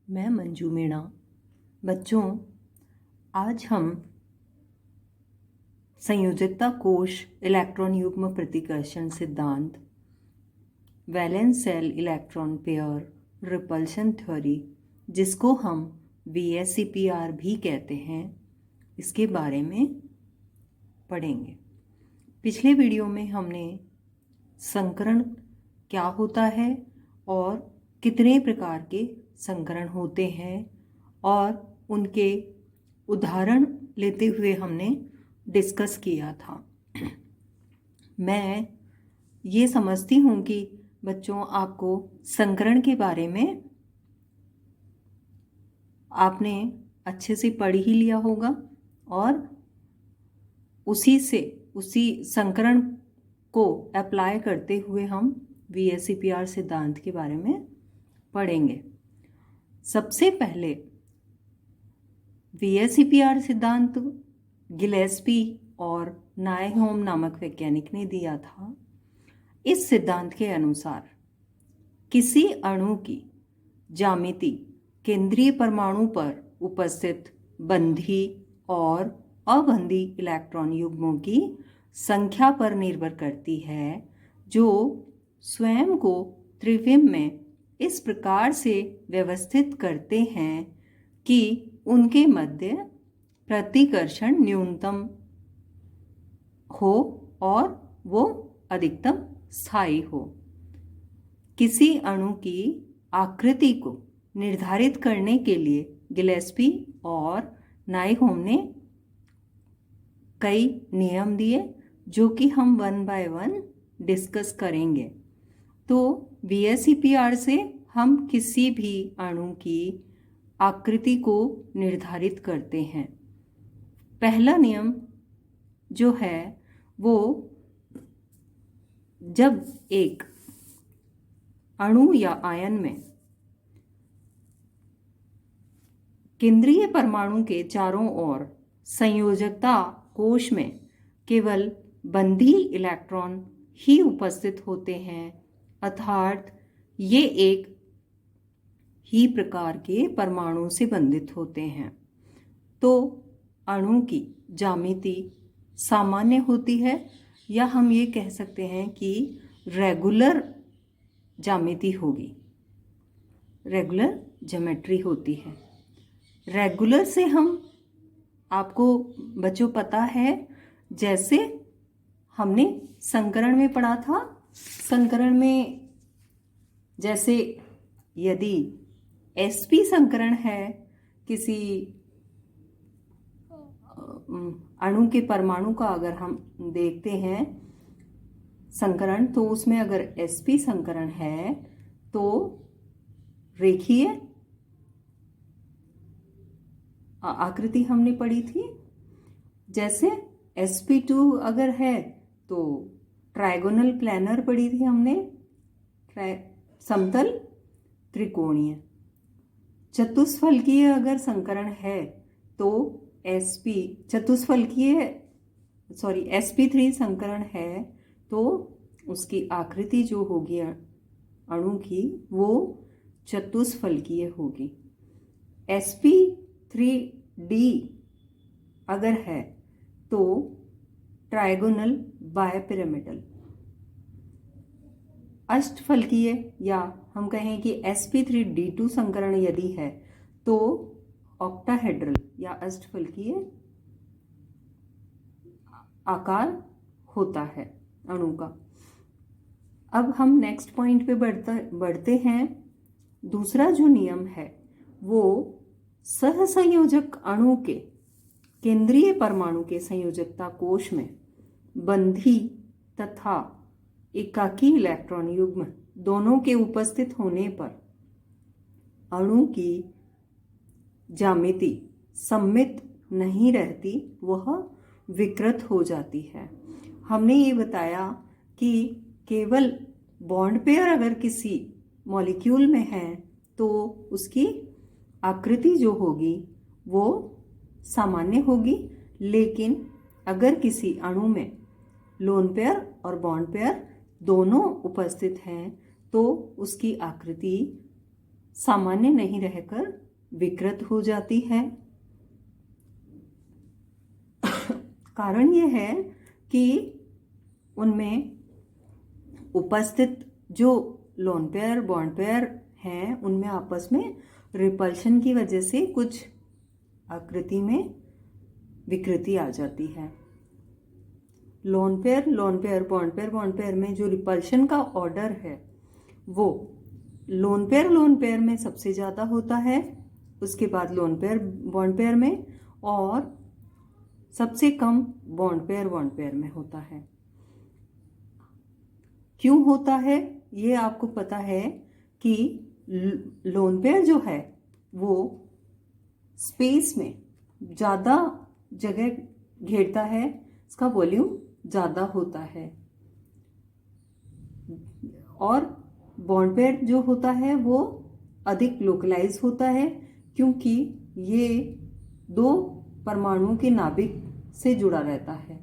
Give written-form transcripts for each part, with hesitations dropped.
मैं मंजू मीणा। बच्चों, आज हम संयोजकता कोश इलेक्ट्रॉन युग्म प्रतिकर्षण सिद्धांत, valence shell electron pair repulsion theory, जिसको हम VSEPR भी कहते हैं, इसके बारे में पढ़ेंगे। पिछले वीडियो में हमने संकरण क्या होता है और कितने प्रकार के संकरण होते हैं और उनके उदाहरण लेते हुए हमने डिस्कस किया था। मैं ये समझती हूँ कि बच्चों आपको संकरण के बारे में आपने अच्छे से पढ़ ही लिया होगा और उसी संकरण को अप्लाई करते हुए हम VSEPR सिद्धांत के बारे में पढ़ेंगे। सबसे पहले VSEPR सिद्धांत गिलेस्पी और नायहोम नामक वैज्ञानिक ने दिया था। इस सिद्धांत के अनुसार किसी अणु की ज्यामिति केंद्रीय परमाणु पर उपस्थित बंधी और अबंधी इलेक्ट्रॉन युग्मों की संख्या पर निर्भर करती है, जो स्वयं को त्रिविम में इस प्रकार से व्यवस्थित करते हैं कि उनके मध्य प्रतिकर्षण न्यूनतम हो और वो अधिकतम स्थायी हो। किसी अणु की आकृति को निर्धारित करने के लिए गिलेस्पी और नायहोम ने कई नियम दिए, जो कि हम 1 बाय 1 डिस्कस करेंगे। तो VSEPR से हम किसी भी अणु की आकृति को निर्धारित करते हैं। पहला नियम जो है वो, जब एक अणु या आयन में केंद्रीय परमाणु के चारों ओर संयोजकता कोश में केवल बंधी इलेक्ट्रॉन ही उपस्थित होते हैं, अर्थात ये एक ही प्रकार के परमाणु से बंधित होते हैं, तो अणु की ज्यामिति सामान्य होती है, या हम ये कह सकते हैं कि रेगुलर ज्यामिति होगी, रेगुलर ज्योमेट्री होती है। रेगुलर से हम आपको बच्चों पता है, जैसे हमने संकरण में पढ़ा था। संकरण में जैसे यदि sp संकरण है किसी अणु के परमाणु का, अगर हम देखते हैं संकरण, तो उसमें अगर sp संकरण है तो रेखीय आकृति हमने पढ़ी थी। जैसे sp2 अगर है तो ट्राइगोनल प्लैनर पढ़ी थी हमने, समतल त्रिकोणीय। चतुष्फलकीय अगर संकरण है तो sp3 संकरण है तो उसकी आकृति जो होगी अणु की वो चतुष्फलकीय होगी। sp3d अगर है तो ट्राइगोनल बायपिरामिडल। अष्टफलकीय या हम कहें कि sp3d2 संकरण यदि है तो ऑक्टाहेड्रल या अष्टफलकीय आकार होता है अणु का। अब हम नेक्स्ट पॉइंट पे बढ़ते हैं। दूसरा जो नियम है वो सहसंयोजक अणु के केंद्रीय परमाणु के संयोजकता कोश में बंधी तथा एकाकी इलेक्ट्रॉन युग्म दोनों के उपस्थित होने पर अणु की ज्यामिति सममित नहीं रहती, वह विकृत हो जाती है। हमने ये बताया कि केवल बॉन्ड पेयर अगर किसी मॉलिक्यूल में है तो उसकी आकृति जो होगी वो सामान्य होगी, लेकिन अगर किसी अणु में लोन पेयर और बॉन्ड पेयर दोनों उपस्थित हैं तो उसकी आकृति सामान्य नहीं रहकर विकृत हो जाती है। कारण यह है कि उनमें उपस्थित जो लोन पेयर बॉन्ड पेयर हैं उनमें आपस में रिपल्शन की वजह से कुछ आकृति में विकृति आ जाती है। लोन पेयर बॉन्ड पेयर में जो रिपल्शन का ऑर्डर है वो लोन पेयर में सबसे ज़्यादा होता है, उसके बाद लोन पेयर बॉन्ड पेयर में, और सबसे कम बॉन्ड पेयर में होता है। क्यों होता है ये आपको पता है कि लोन पेयर जो है वो स्पेस में ज़्यादा जगह घेरता है, इसका वॉल्यूम ज़्यादा होता है, और बॉन्ड पेयर जो होता है वो अधिक लोकलाइज होता है क्योंकि ये दो परमाणुओं के नाभिक से जुड़ा रहता है।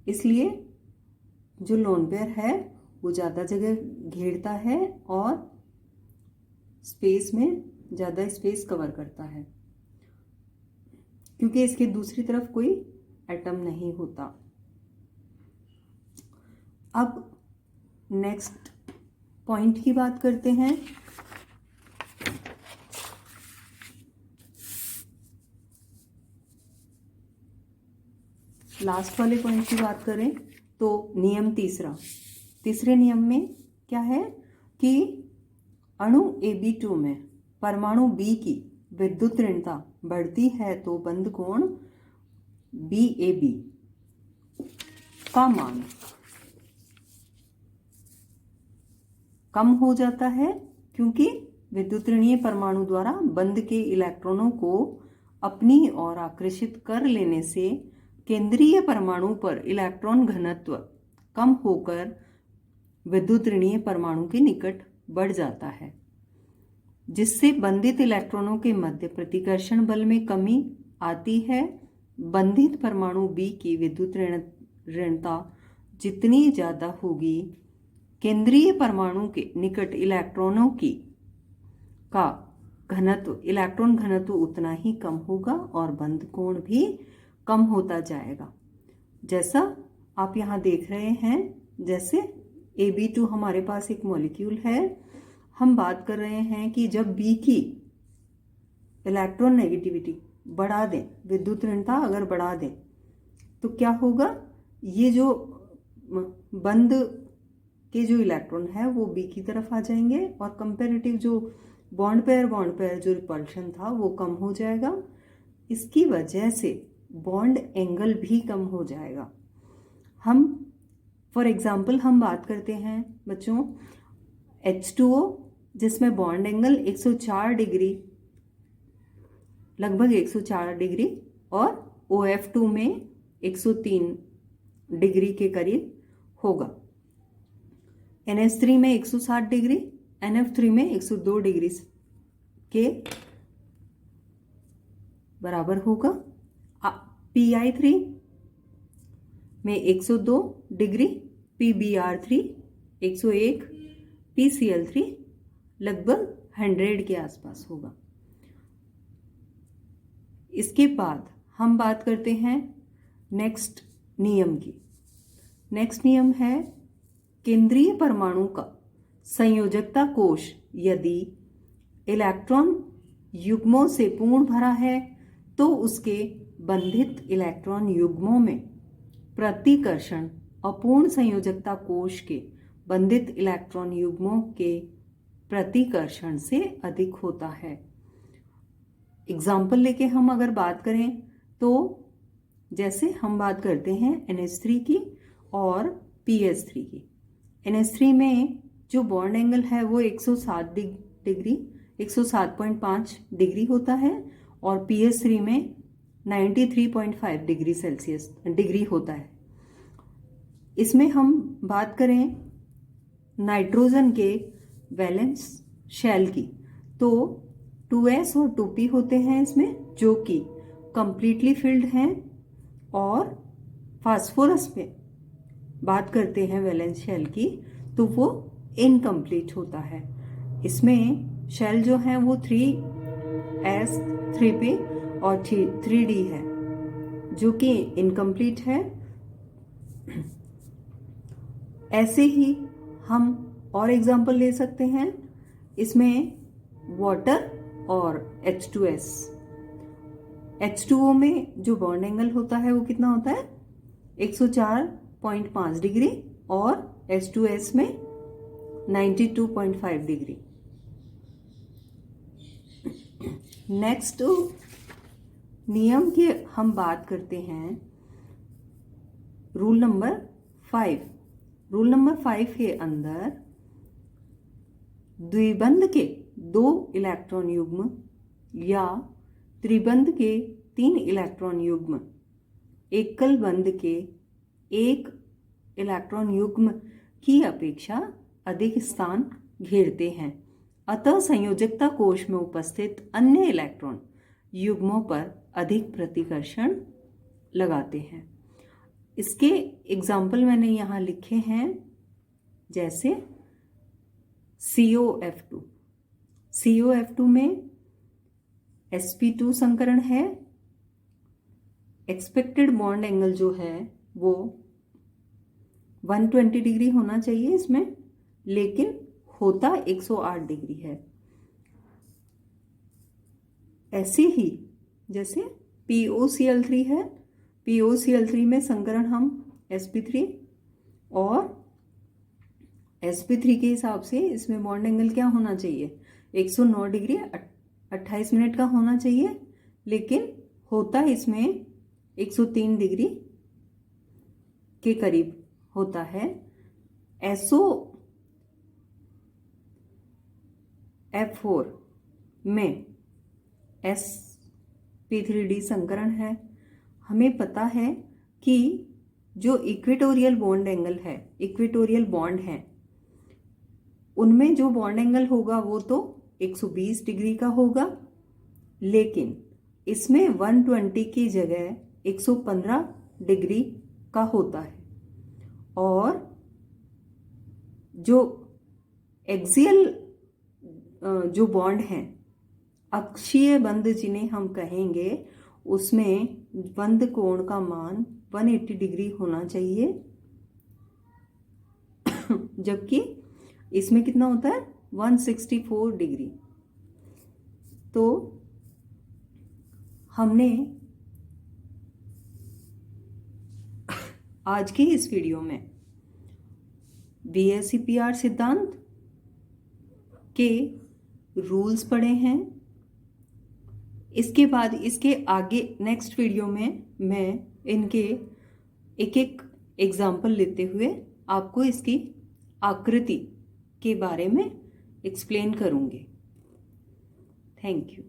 इसलिए जो लोन पेयर है वो ज़्यादा जगह घेरता है और स्पेस में ज़्यादा स्पेस कवर करता है क्योंकि इसके दूसरी तरफ कोई एटम नहीं होता। अब नेक्स्ट पॉइंट की बात करते हैं। लास्ट वाले पॉइंट की बात करें तो नियम तीसरे नियम में क्या है कि अणु Ab2 में परमाणु B की विद्युत ऋणता बढ़ती है तो बंध कोण BAB का मान कम हो जाता है क्योंकि विद्युत ऋणीय परमाणु द्वारा बंध के इलेक्ट्रॉनों को अपनी ओर आकर्षित कर लेने से केंद्रीय परमाणु पर इलेक्ट्रॉन घनत्व कम होकर विद्युत ऋणीय परमाणु के निकट बढ़ जाता है, जिससे बंधित इलेक्ट्रॉनों के मध्य प्रतिकर्षण बल में कमी आती है। बंधित परमाणु B की विद्युत ऋणता जितनी ज़्यादा होगी, केंद्रीय परमाणु के निकट इलेक्ट्रॉनों की का इलेक्ट्रॉन घनत्व उतना ही कम होगा और बंध कोण भी कम होता जाएगा। जैसा आप यहाँ देख रहे हैं, जैसे Ab2 हमारे पास एक मॉलिक्यूल है, हम बात कर रहे हैं कि जब B की इलेक्ट्रॉन नेगेटिविटी बढ़ा दें, विद्युत ऋणता अगर बढ़ा दें तो क्या होगा, ये जो बंध के जो इलेक्ट्रॉन है वो B की तरफ आ जाएंगे और कंपैरेटिव जो बॉन्ड पेयर जो रिपल्शन था वो कम हो जाएगा। इसकी वजह से बॉन्ड एंगल भी कम हो जाएगा। हम फॉर एग्जांपल हम बात करते हैं बच्चों H2O जिसमें बॉन्ड एंगल 104 डिग्री, लगभग 104 डिग्री, और OF2 में 103 डिग्री के करीब होगा। NH3 में 160 डिग्री, NF3 में 102 डिग्री के बराबर होगा। Pi3 में 102 डिग्री, PBr3 101, PCl3 लगभग 100 के आसपास होगा। इसके बाद हम बात करते हैं नेक्स्ट नियम की। नेक्स्ट नियम है केंद्रीय परमाणु का संयोजकता कोश यदि इलेक्ट्रॉन युग्मों से पूर्ण भरा है तो उसके बंधित इलेक्ट्रॉन युग्मों में प्रतिकर्षण अपूर्ण संयोजकता कोश के बंधित इलेक्ट्रॉन युग्मों के प्रतिकर्षण से अधिक होता है। एग्जाम्पल लेके हम अगर बात करें तो जैसे हम बात करते हैं NH3 की और PS3 की। NH3 में जो बॉन्ड एंगल है वो 107 डिग्री 107.5 डिग्री होता है और PS3 में 93.5 डिग्री होता है। इसमें हम बात करें नाइट्रोजन के वैलेंस शेल की तो 2s और 2p होते हैं इसमें, जो कि कंप्लीटली फिल्ड हैं, और फास्फोरस में बात करते हैं वैलेंस शेल की तो वो इनकम्प्लीट होता है। इसमें शेल जो है वो 3s 3p और 3d है जो कि इनकम्प्लीट है। ऐसे ही हम और एग्जाम्पल ले सकते हैं। इसमें वाटर और H2S, H2O में जो बॉन्ड एंगल होता है वो कितना होता है 104.5 डिग्री और H2S में 92.5 डिग्री। नेक्स्ट नियम की हम बात करते हैं रूल नंबर 5। रूल नंबर 5 के अंदर द्विबंध के 2 इलेक्ट्रॉन युग्म या त्रिबंध के 3 इलेक्ट्रॉन युग्म एकल बंध के 1 इलेक्ट्रॉन युग्म की अपेक्षा अधिक स्थान घेरते हैं, अतः संयोजकता कोश में उपस्थित अन्य इलेक्ट्रॉन युग्मों पर अधिक प्रतिकर्षण लगाते हैं। इसके एग्जाम्पल मैंने यहाँ लिखे हैं, जैसे COF2। COF2 में sp2 संकरण है। एक्सपेक्टेड बॉन्ड एंगल जो है वो 120 डिग्री होना चाहिए इसमें, लेकिन होता 108 डिग्री है। ऐसे ही जैसे POCl3 है, POCl3 में संकरण हम sp3 और sp3 के हिसाब से इसमें बॉन्ड एंगल क्या होना चाहिए 109 डिग्री 28 मिनट का होना चाहिए, लेकिन होता इसमें 103 डिग्री के करीब होता है। SOF4 में sp3d संकरण है। हमें पता है कि जो इक्वेटोरियल बॉन्ड एंगल है, इक्वेटोरियल बॉन्ड है, उनमें जो बॉन्ड एंगल होगा वो तो 120 डिग्री का होगा, लेकिन इसमें 120 की जगह 115 डिग्री का होता है। और जो एक्सियल जो बॉन्ड हैं, अक्षीय बंध जिन्हें हम कहेंगे, उसमें बंध कोण का मान 180 डिग्री होना चाहिए, जबकि इसमें कितना होता है 164 डिग्री। तो हमने आज की इस वीडियो में BSEPR सिद्धांत के रूल्स पढ़े हैं। इसके बाद इसके आगे नेक्स्ट वीडियो में मैं इनके एक एक एग्जाम्पल लेते हुए आपको इसकी आकृति के बारे में एक्सप्लेन करूंगी। Thank you.